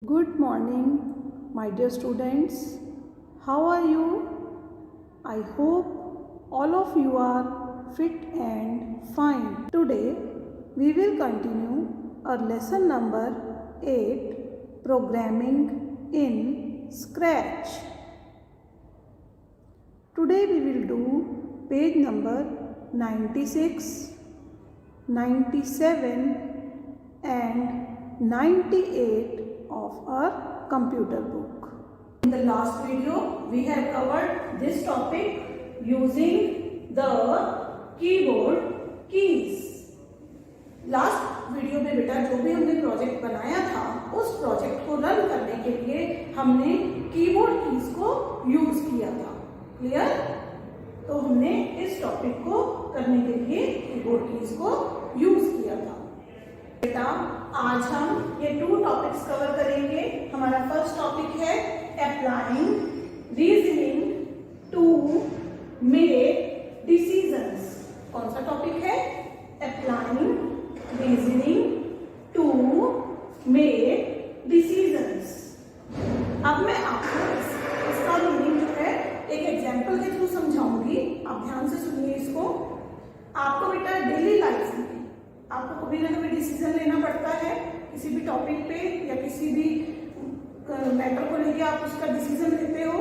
Good morning, my dear students. How are you? I hope all of you are fit and fine. Today, we will continue our lesson number 8, Programming in Scratch. Today, we will do page number 96, 97 and 98 of our computer book. In the last video, we have covered this topic using the keyboard keys. Last video में बेटा जो भी हमने project बनाया था उस project को run करने के लिए हमने कीबोर्ड कीज को यूज किया था। क्लियर? तो हमने इस टॉपिक को करने के लिए कीबोर्ड कीज को यूज किया था। बेटा आज हम ये 2 टॉपिक्स कवर करेंगे। हमारा फर्स्ट टॉपिक है applying reasoning to make decisions. कौन सा टॉपिक है? Applying reasoning to make decisions. अब मैं आपको इसका मीनिंग जो है एक एग्जाम्पल के थ्रू समझाऊंगी। आप ध्यान से सुनिए इसको। आपको बेटा डेली लाइफ में आपको कभी ना कभी डिसीजन लेना पड़ता है किसी भी टॉपिक पे या किसी भी मैटर को लेके आप उसका डिसीजन लेते हो।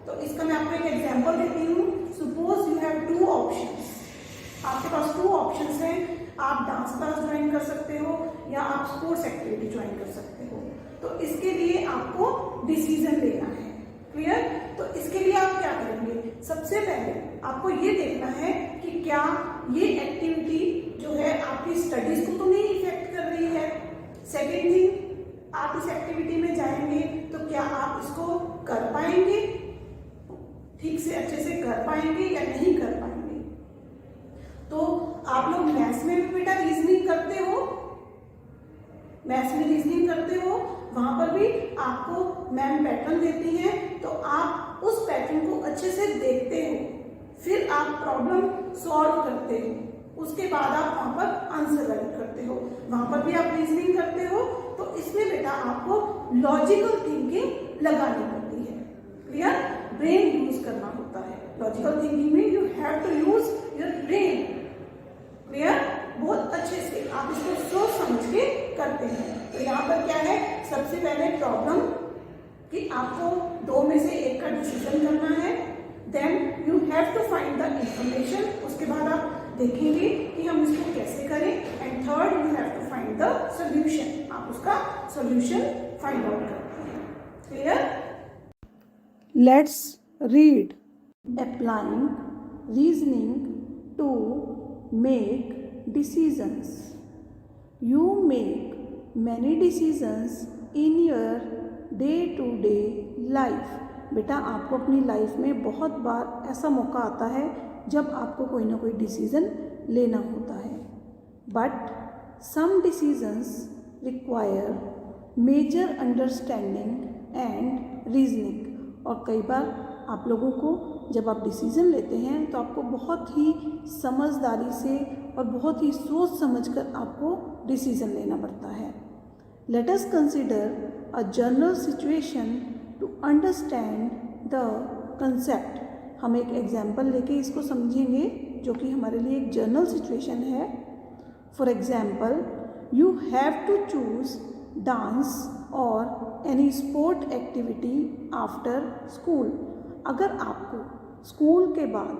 तो इसका मैं आपको एक एग्जांपल देती हूँ। Suppose you have 2 options. आपके पास 2 ऑप्शंस हैं। आप डांस क्लास ज्वाइन कर सकते हो या आप स्पोर्ट्स एक्टिविटी ज्वाइन कर सकते हो। तो इसके लिए आपको डिसीजन लेना है। क्लियर? तो इसके लिए आप क्या करेंगे? सबसे पहले आपको ये देखना है कि क्या ये एक्टिविटी जो है आपकी स्टडीज को तो नहीं इफेक्ट कर रही है। सेकेंड थिंग, आप इस एक्टिविटी में जाएंगे तो क्या आप इसको कर पाएंगे, ठीक से अच्छे से कर पाएंगे या नहीं कर पाएंगे। तो आप लोग मैथ्स में भी बेटा रीजनिंग करते हो, मैथ्स में रीजनिंग करते हो, वहां पर भी आपको मैम पैटर्न देती हैं तो आप उस पैटर्न को अच्छे से देखते हो, फिर आप प्रॉब्लम सॉल्व करते हो, उसके बाद आप वहां पर आंसर राइट करते हो, वहां पर भी आप रीजनिंग करते हो। तो इसमें बेटा आपको लॉजिकल थिंकिंग लगानी पड़ती है। क्लियर? ब्रेन यूज करना होता है। लॉजिकल थिंकिंग में you have to use your brain. Clear? बहुत अच्छे से आप इसको सोच समझ के करते हैं। तो यहाँ पर क्या है? सबसे पहले प्रॉब्लम कि आपको 2 में से एक का डिसीजन करना है। Then you have to find the information. उसके बाद आप देखेंगे कि हम इसको कैसे करें। And third, you have to find the solution. आप उसका सोल्यूशन फाइंड आउट करते हैं। Clear? Let's read. Applying reasoning to make decisions. You make many decisions in your day to day life. बेटा आपको अपनी लाइफ में बहुत बार ऐसा मौका आता है जब आपको कोई ना कोई डिसीज़न लेना होता है। But some decisions require major understanding and reasoning. और कई बार आप लोगों को जब आप डिसीज़न लेते हैं तो आपको बहुत ही समझदारी से और बहुत ही सोच समझकर आपको डिसीज़न लेना पड़ता है। Let us consider a general situation to understand the concept. हम एक एग्जाम्पल लेके इसको समझेंगे जो कि हमारे लिए एक जनरल सिचुएशन है। For example, you have to choose dance और any sport activity after school. अगर आपको स्कूल के बाद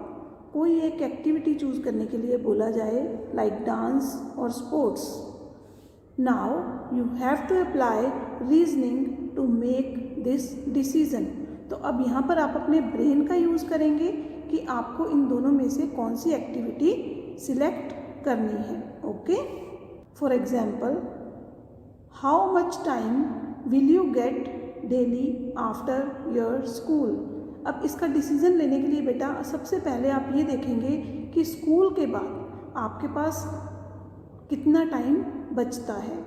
कोई एक एक्टिविटी चूज करने के लिए बोला जाए लाइक डांस और sports, now you have to apply reasoning to make this decision. तो अब यहाँ पर आप अपने ब्रेन का यूज़ करेंगे कि आपको इन दोनों में से कौन सी एक्टिविटी सिलेक्ट करनी है। Okay? For example, how much time will you get daily after your school. अब इसका डिसीजन लेने के लिए बेटा सबसे पहले आप ये देखेंगे कि स्कूल के बाद आपके पास कितना टाइम बचता है।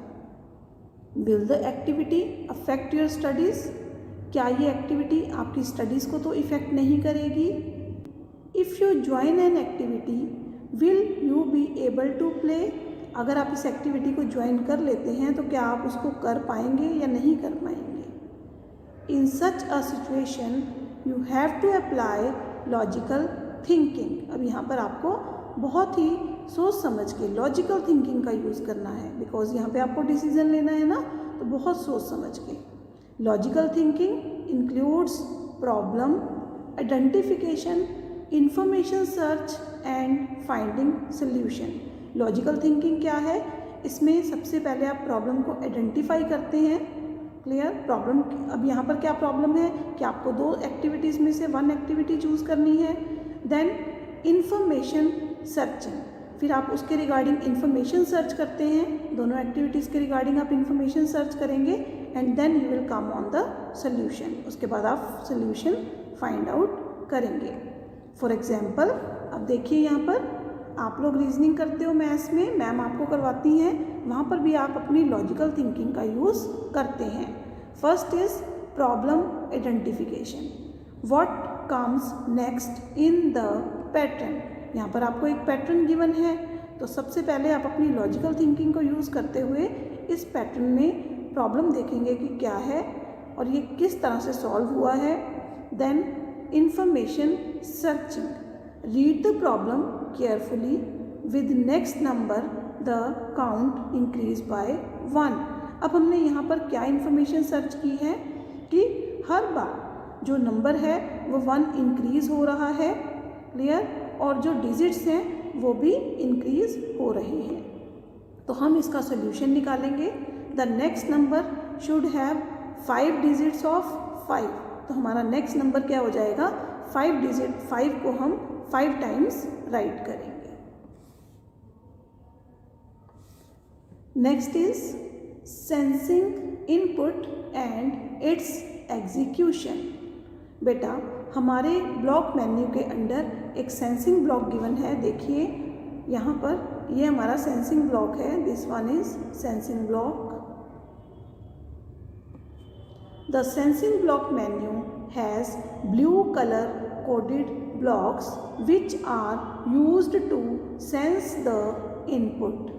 Will the activity affect your studies. क्या ये एक्टिविटी आपकी स्टडीज़ को तो इफ़ेक्ट नहीं करेगी। If you join an activity will you be able to play. अगर आप इस एक्टिविटी को ज्वाइन कर लेते हैं तो क्या आप उसको कर पाएंगे या नहीं कर पाएंगे। In such a situation you have to apply logical thinking. अब यहाँ पर आपको बहुत ही सोच समझ के लॉजिकल थिंकिंग का यूज़ करना है, बिकॉज यहाँ पे आपको डिसीजन लेना है ना, तो बहुत सोच समझ के। Logical thinking includes problem identification, information search and finding solution. Logical thinking क्या है, इसमें सबसे पहले आप प्रॉब्लम को आइडेंटिफाई करते हैं। क्लियर, प्रॉब्लम, अब यहाँ पर क्या प्रॉब्लम है कि आपको दो एक्टिविटीज़ में से वन एक्टिविटी चूज़ करनी है। देन इंफॉर्मेशन सर्चिंग, फिर आप उसके रिगार्डिंग इंफॉर्मेशन सर्च करते हैं, दोनों एक्टिविटीज़ के रिगार्डिंग आप इंफॉर्मेशन सर्च करेंगे and then you will come on the solution. उसके बाद आप सोल्यूशन फाइंड आउट करेंगे। फॉर एग्जाम्पल, अब देखिए यहाँ पर आप लोग रीजनिंग करते हो मैथ्स में, मैम आपको करवाती हैं, वहाँ पर भी आप अपनी लॉजिकल थिंकिंग का यूज़ करते हैं। First is problem identification, what comes next in the pattern. यहाँ पर आपको एक पैटर्न गिवन है, तो सबसे पहले आप अपनी लॉजिकल थिंकिंग को यूज़ करते हुए इस पैटर्न में प्रॉब्लम देखेंगे कि क्या है और ये किस तरह से सॉल्व हुआ है। Then information searching, read the problem carefully, with next number the count increase by 1। अब हमने यहाँ पर क्या इंफॉर्मेशन सर्च की है कि हर बार जो नंबर है वो 1 इंक्रीज हो रहा है। क्लियर, और जो डिजिट्स हैं वो भी इंक्रीज हो रहे हैं। तो हम इसका सोल्यूशन निकालेंगे। The next number should have 5 digits of 5। तो हमारा नेक्स्ट नंबर क्या हो जाएगा, 5 डिजिट, 5 को हम 5 टाइम्स राइट करेंगे। Next is sensing input and it's execution. बेटा हमारे ब्लॉक मेन्यू के अंदर एक सेंसिंग ब्लॉक गिवन है। देखिए यहाँ पर ये हमारा सेंसिंग ब्लॉक है, this one is sensing block. The sensing block menu has blue colour coded blocks which are used to sense the input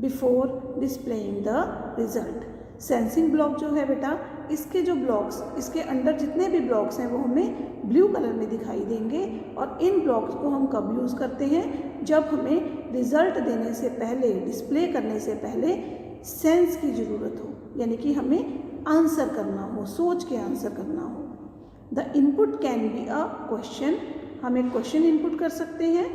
before displaying the result। Sensing block जो है बेटा, इसके जो ब्लॉक्स, इसके अंदर जितने भी ब्लॉक्स हैं वो हमें ब्लू कलर में दिखाई देंगे। और इन ब्लॉक्स को हम कब यूज़ करते हैं, जब हमें रिजल्ट देने से पहले, डिस्प्ले करने से पहले सेंस की ज़रूरत हो, यानी कि हमें आंसर करना हो, सोच के आंसर करना हो। The input can be a question, हम एक क्वेश्चन इनपुट कर सकते हैं,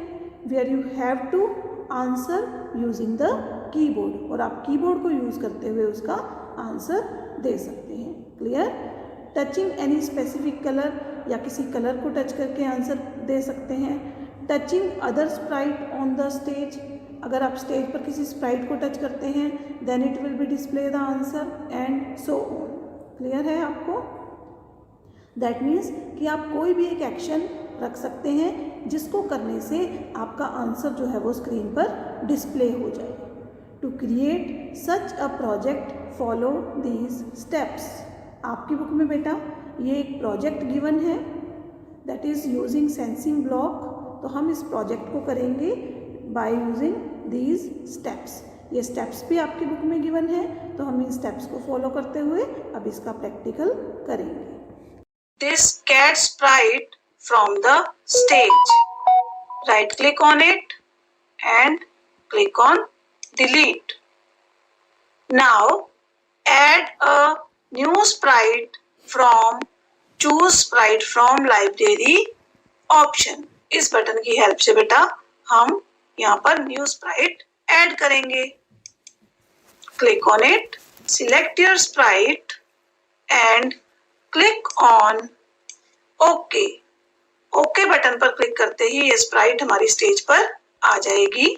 where you have to answer using the keyboard, और आप कीबोर्ड को यूज़ करते हुए उसका आंसर दे सकते हैं। Clear, touching any specific colour, या किसी कलर को टच करके आंसर दे सकते हैं। Touching other Sprite on the stage, अगर आप स्टेज पर किसी स्प्राइट को टच करते हैं then it will be display the answer and so on. Clear है आपको, दैट मीन्स कि आप कोई भी एक एक्शन रख सकते हैं जिसको करने से आपका आंसर जो है वो स्क्रीन पर डिस्प्ले हो जाए। To create such a project follow these steps. आपकी बुक में बेटा ये एक प्रोजेक्ट गिवन है, that is using sensing block. तो हम इस प्रोजेक्ट को करेंगे बाय यूजिंग दीज स्टेप्स। ये स्टेप्स भी आपकी बुक में गिवन है, तो हम इन स्टेप्स को फॉलो करते हुए अब इसका प्रैक्टिकल करेंगे। This cat sprite from the stage. Right click on it and click on delete. Now add a new sprite from choose sprite from library option। इस बटन की हेल्प से बेटा हम यहाँ पर न्यू स्प्राइट ऐड करेंगे। Click on it, select your sprite and click on okay. Okay button पर click करते ही ये स्प्राइट हमारी स्टेज पर आ जाएगी।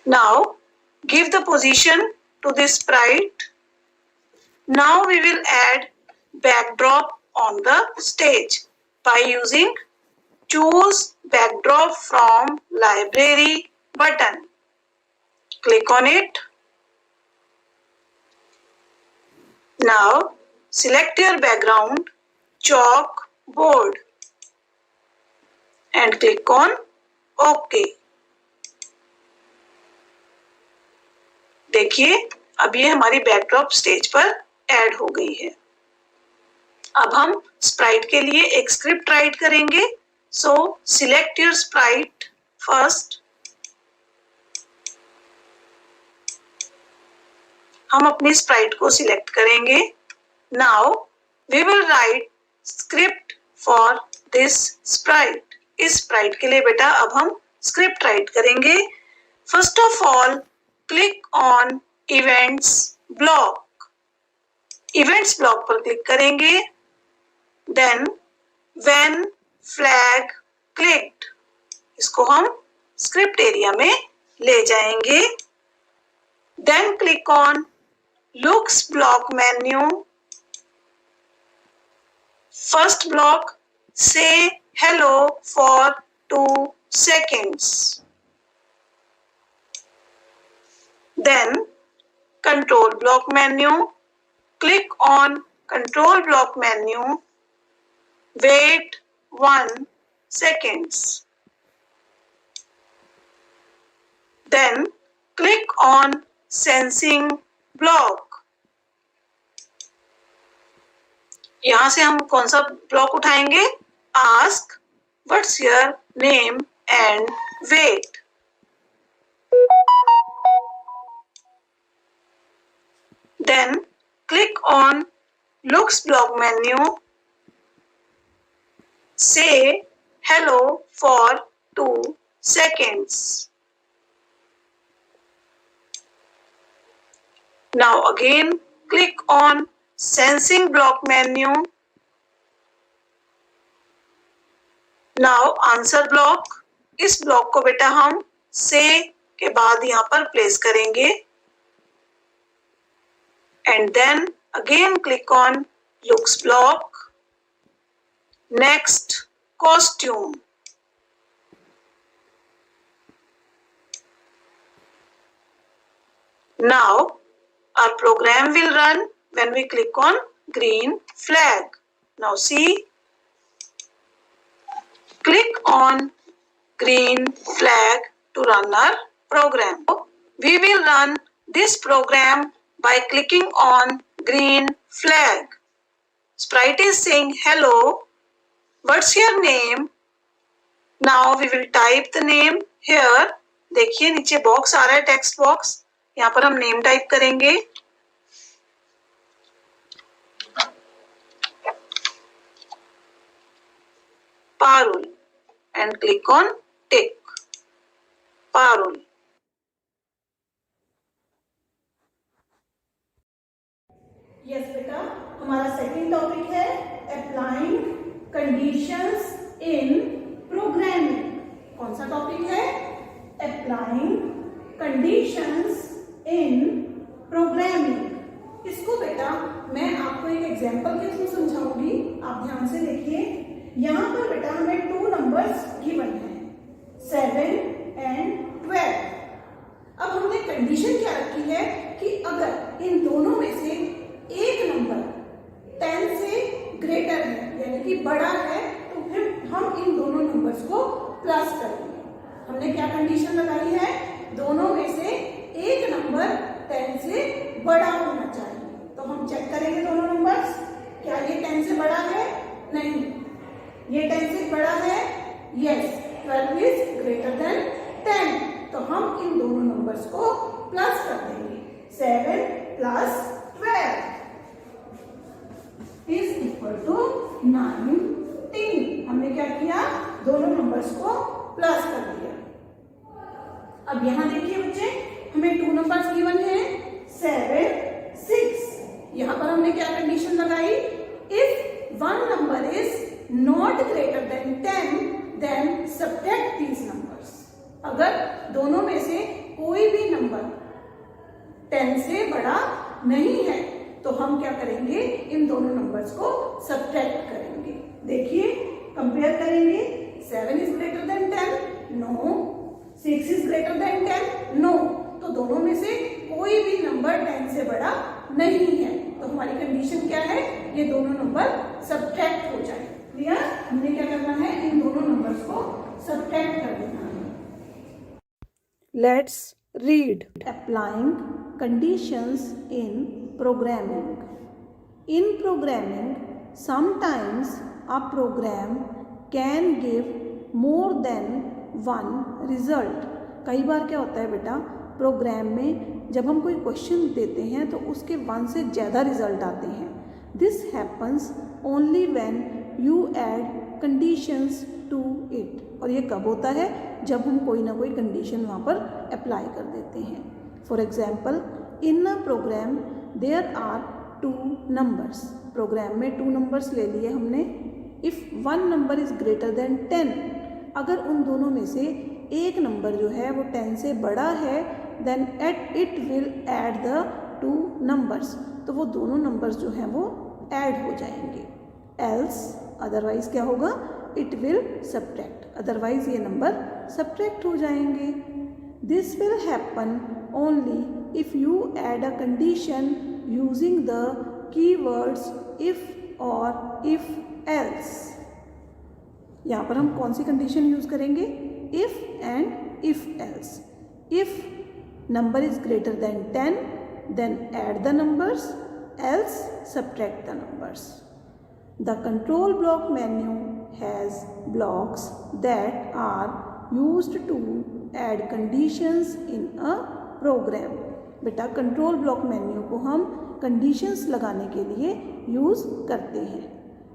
Now give the position to this sprite. Now we will add backdrop on the stage by using choose backdrop from library button. Click on it. Now select your background chalk board and click on OK. देखिए अब ये हमारी backdrop stage पर add हो गई है। अब हम स्प्राइट के लिए एक स्क्रिप्ट राइट करेंगे। So select your sprite first. हम अपनी स्प्राइट को सिलेक्ट करेंगे। Now we will write script for this sprite. इस स्प्राइट के लिए बेटा अब हम स्क्रिप्ट राइट करेंगे। First of all click on events block. Events block पर क्लिक करेंगे। देन व्हेन फ्लैग क्लिक्ड, इसको हम स्क्रिप्ट एरिया में ले जाएंगे। Then click on looks block menu. First block से hello for 2 seconds. Then control block menu. Click on control block menu. Wait 1 seconds. Then click on sensing block. यहां से हम कौन सा ब्लॉक उठाएंगे? Ask what's your name and wait. Then click on looks block menu. Say hello for 2 seconds. Now again click on sensing block menu. Now answer block. इस block को बेटा हम से के बाद यहाँ पर प्लेस करेंगे। And then again click on looks block. Next costume. Now our program will run when we click on green flag. Now see, click on green flag to run our program. We will run this program by clicking on green flag. Sprite is saying hello. What's your name? Now we will type the name here. देखिए नीचे box आ रहा है, text box. यहाँ पर हम name type करेंगे। Parul and click on tick. Parul. Yes बेटा, हमारा सेकंड टॉपिक है अप्लाइंग कंडीशंस इन प्रोग्रामिंग। कौन सा टॉपिक है? अप्लाइंग कंडीशंस इन प्रोग्रामिंग। इसको बेटा मैं आपको एक एग्जांपल के थ्रू समझाऊंगी, आप ध्यान से देखिए। यहाँ पर बेटा हमें 2 नंबर्स गिवन है, 7 एंड 12। अब हमने कंडीशन क्या रखी है कि अगर इन दोनों में से एक नंबर 10 से ग्रेटर है यानी कि बड़ा है तो फिर हम इन दोनों नंबर्स को प्लस करेंगे। हमने क्या कंडीशन लगाई है? दोनों में से एक नंबर 10 से बड़ा होना चाहिए। तो हम चेक करेंगे दोनों नंबर्स, क्या ये 10 से बड़ा है? नहीं। ये 10 से बड़ा है? यस। 12 is greater than 10। तो हम इन दोनों नंबर्स को प्लस कर देंगे। 7 प्लस 12 इज इक्वल टू 19। हमने क्या किया? दोनों नंबर्स को प्लस कर दिया। अब यहां देखिए बच्चे, हमें 2 नंबर्स गिवन है, 7, 6। यहां पर हमने क्या कंडीशन लगाई? If one number is not greater than 10 then subtract these numbers. अगर दोनों में से कोई भी नंबर 10 से बड़ा नहीं है तो हम क्या करेंगे? इन दोनों नंबर्स को सब्ट्रैक्ट करेंगे। देखिए कंपेयर करेंगे। 7 is greater than 10? No. 6 is greater than 10? No. तो दोनों में से कोई भी नंबर 10 से बड़ा नहीं है। तो हमारी कंडीशन क्या है? ये दोनों नंबर सब्ट्रैक्ट हो जाए। क्लियर? हमने क्या करना है? इन दोनों नंबर्स को सब्ट्रैक्ट कर देना है। Let's read. Applying conditions in programming. In programming, sometimes a program can give more than one result. कई बार क्या होता है बेटा, प्रोग्राम में जब हम कोई क्वेश्चन देते हैं तो उसके वन से ज़्यादा रिजल्ट आते हैं. This happens only when you add conditions to it. और ये कब होता है, जब हम कोई ना कोई कंडीशन वहाँ पर अप्लाई कर देते हैं. For example, in a program there are 2 numbers. Program में 2 नंबर्स ले लिए हमने. If one number is greater than 10, अगर उन दोनों में से एक नंबर जो है वो 10 से बड़ा है, then it will add the 2 numbers. तो वो दोनों नंबर्स जो हैं वो ऐड हो जाएंगे. एल्स, अदरवाइज क्या होगा, इट विल सब्ट्रैक्ट. अदरवाइज ये नंबर सब्ट्रैक्ट हो जाएंगे. This will happen only if you add a condition using the keywords if और इफ़ एल्स. यहाँ पर हम कौन सी कंडीशन यूज़ करेंगे, if and if else. If number is greater than 10, then add the numbers, else subtract the numbers. The control block menu has blocks that are used to add conditions in a program. बेटा control block menu को हम conditions लगाने के लिए use करते हैं.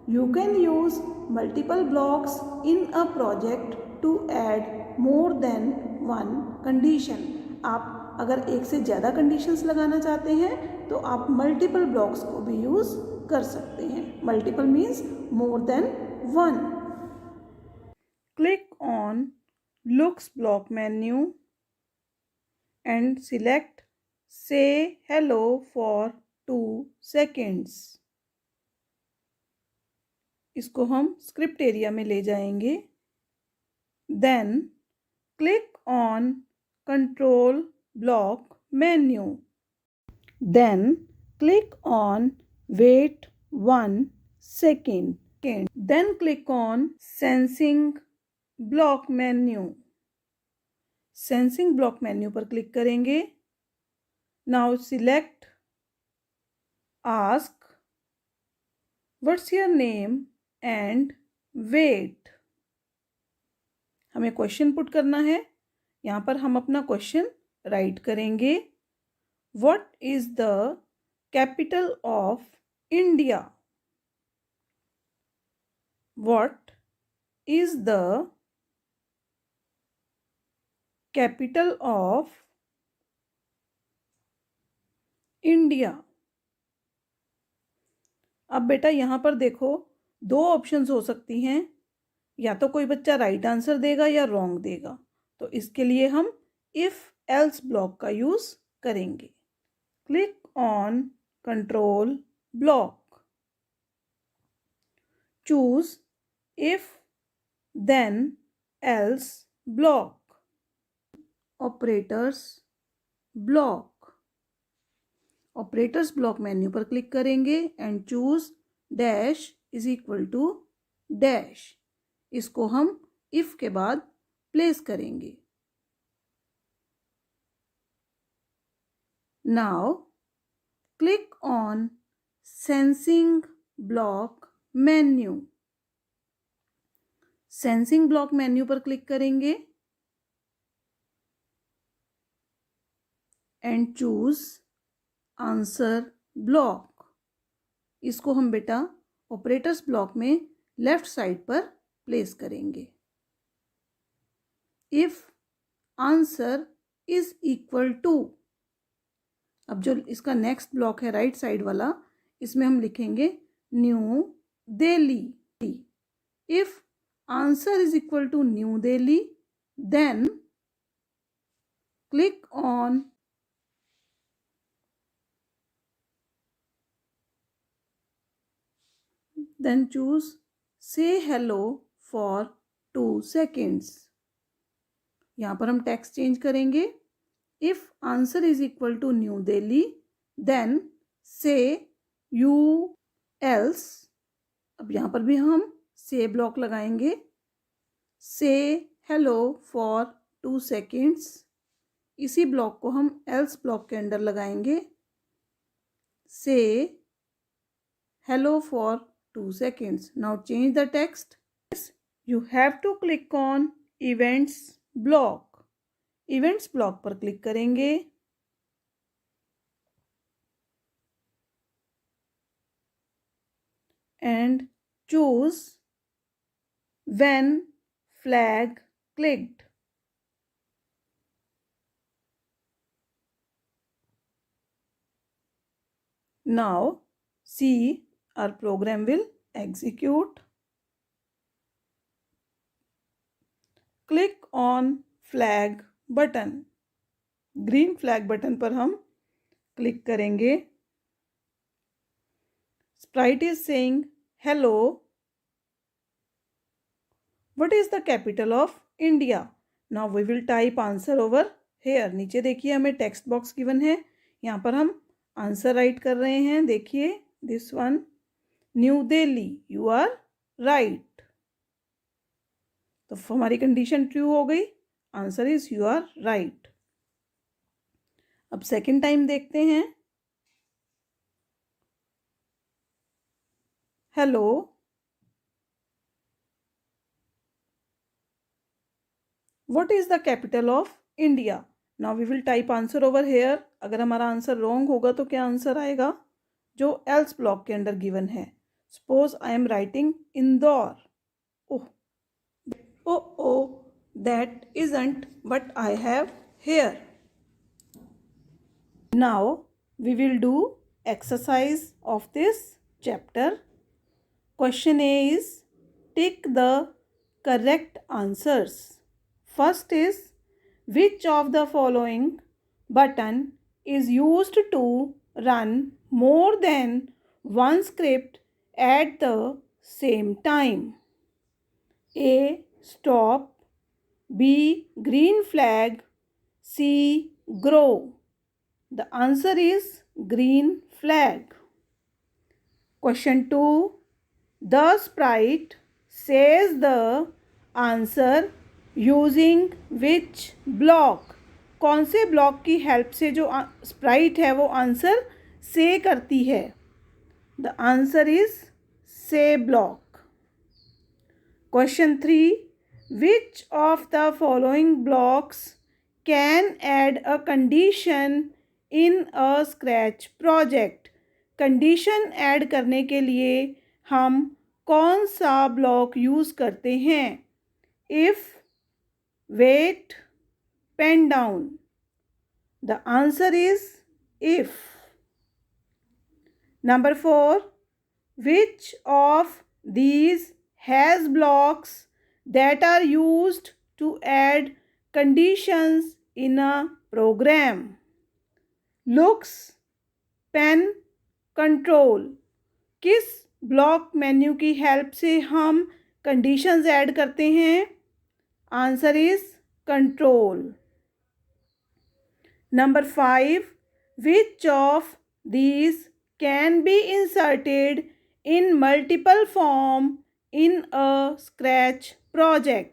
You can use multiple blocks in a project to add more than one condition. आप अगर एक से ज़्यादा कंडीशंस लगाना चाहते हैं तो आप मल्टीपल ब्लॉक्स को भी यूज़ कर सकते हैं. Multiple means more than one. Click on looks block menu and select say hello for 2 seconds. इसको हम स्क्रिप्ट एरिया में ले जाएंगे. Then click on control block menu. Then click on wait 1 second. Then click on sensing block menu. Sensing block menu पर click करेंगे. Now select ask what's your name and wait. हमें question put करना है. यहाँ पर हम अपना question right करेंगे. What is the capital of India. What is the capital of India. अब बेटा यहाँ पर देखो, 2 ऑप्शंस हो सकती हैं. या तो कोई बच्चा राइट आंसर देगा या रॉन्ग देगा. तो इसके लिए हम इफ एल्स ब्लॉक का यूज करेंगे. Click on control block. Choose if then else block. Operators block. Operators block menu पर क्लिक करेंगे and choose dash is equal to dash. इसको हम इफ के बाद प्लेस करेंगे. Now click on sensing block menu. Sensing block menu पर click करेंगे and choose answer block. इसको हम बेटा ऑपरेटर्स ब्लॉक में लेफ्ट साइड पर प्लेस करेंगे. If answer is equal to, अब जो इसका नेक्स्ट ब्लॉक है राइट साइड वाला, इसमें हम लिखेंगे New Delhi. If answer is equal to New Delhi, then click on then choose say hello for 2 seconds. यहाँ पर हम टेक्स्ट चेंज करेंगे. If answer is equal to New Delhi, then से यू एल्स. अब यहाँ पर भी हम से ब्लॉक लगाएंगे. से हेलो फॉर 2 seconds. इसी ब्लॉक को हम एल्स ब्लॉक के अंदर लगाएंगे। से hello for 2 seconds. Now change the text. You have to click on events block. Events block पर क्लिक करेंगे and choose when flag clicked. Now see, our program will execute. Click on flag button. Green flag button पर हम click करेंगे। Sprite is saying hello. What is the capital of India? Now we will type answer over here. नीचे देखिए हमें text box given है, यहाँ पर हम आंसर राइट कर रहे हैं। देखिए this one, New Delhi. You are right. तो हमारी कंडीशन ट्रू हो गई। Answer is you are right. अब सेकेंड टाइम देखते हैं। Hello, what is the capital of India? Now we will type answer over here. अगर हमारा आंसर रॉन्ग होगा तो क्या आंसर आएगा? जो एल्स ब्लॉक के अंदर गिवन है। Suppose I am writing Indore. Oh oh, that isn't what I have here. Now we will do exercise of this chapter. Question A is tick the correct answers. First is, which of the following button is used to run more than one script at the same time? A. Stop. B. Green flag. C. Grow. The answer is green flag. Question 2. The sprite says the answer using which block? कौन से block की help से जो Sprite है वो answer से करती है? The answer is say block. Question 3. Which of the following blocks can add a condition in a scratch project? Condition add करने के लिए हम कौन सा ब्लॉक यूज़ करते हैं? If, wait, pen down. The answer is if. Number 4. Which of these has blocks that are used to add conditions in a program? Looks, pen, control. किस block menu की हेल्प से हम conditions add करते हैं? Answer is control. Number 5. Which of these can be inserted in multiple form in a scratch project?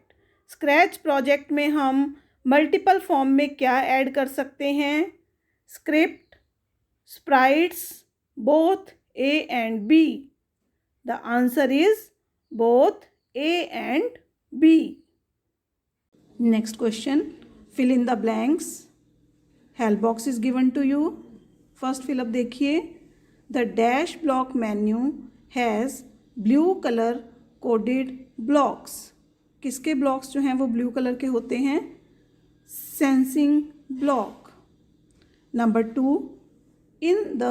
Scratch project में हम multiple form में क्या ऐड कर सकते हैं? Script, sprites, both A and B. The answer is both A and B. Next question, fill in the blanks. Help box is given to you. First fill up देखिए. The dash block menu has blue colour coded blocks. किसके blocks जो हैं वो blue colour के होते हैं? Sensing block. Number 2, in the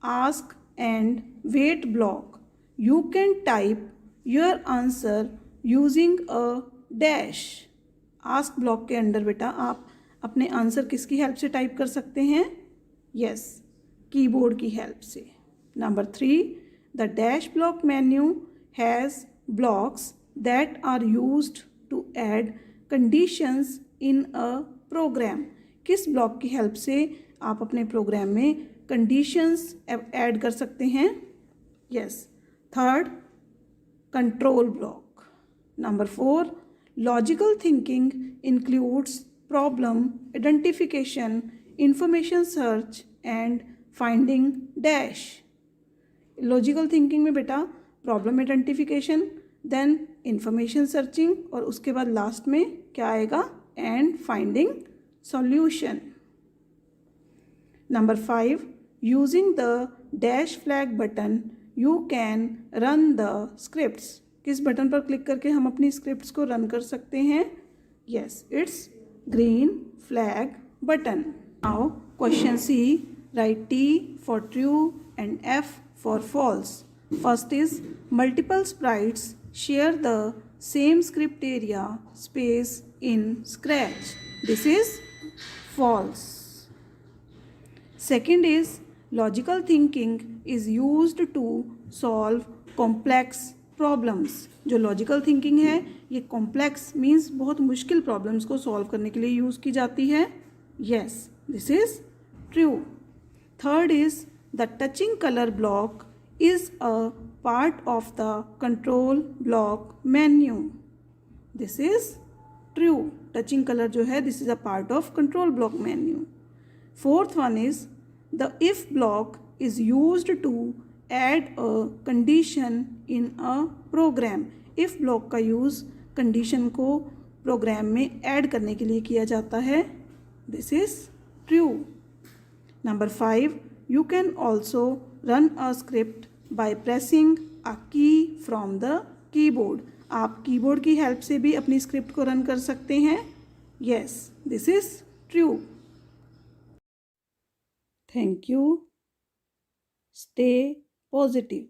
ask and wait block you can type your answer using a dash. Ask block के अंदर बेटा आप अपने आंसर किसकी हेल्प से टाइप कर सकते हैं? यस, कीबोर्ड की हेल्प से. Number 3, the dash block menu has blocks that are used to add conditions in a program. किस ब्लॉक की हेल्प से आप अपने प्रोग्राम में कंडीशंस ऐड कर सकते हैं? Yes, third, control block. Number 4, logical thinking includes problem identification information search and finding dash. Logical thinking में बेटा problem identification, then information searching और उसके बाद लास्ट में क्या आएगा, and finding solution. Number 5, using the dash flag button you can run the scripts. किस button पर क्लिक करके हम अपनी स्क्रिप्ट्स को रन कर सकते हैं? Yes, it's green flag button. Now question C, write T for true and F for false. First is multiple sprites share the same script area space in Scratch. This is false. Second is logical thinking is used to solve complex problems. जो logical thinking है ये complex means बहुत मुश्किल problems को solve करने के लिए use की जाती है। Yes, this is true. Third is the touching colour block is a part of the control block menu. This is true. Touching color जो है this is a part of control block menu. Fourth one is the if block is used to add a condition in a program. if block का use condition को program में add करने के लिए किया जाता है। This is true. Number 5, you can also run a script by pressing a key from the keyboard. आप कीबोर्ड की हेल्प से भी अपनी स्क्रिप्ट को रन कर सकते हैं। Yes, this is true. Thank you. Stay positive.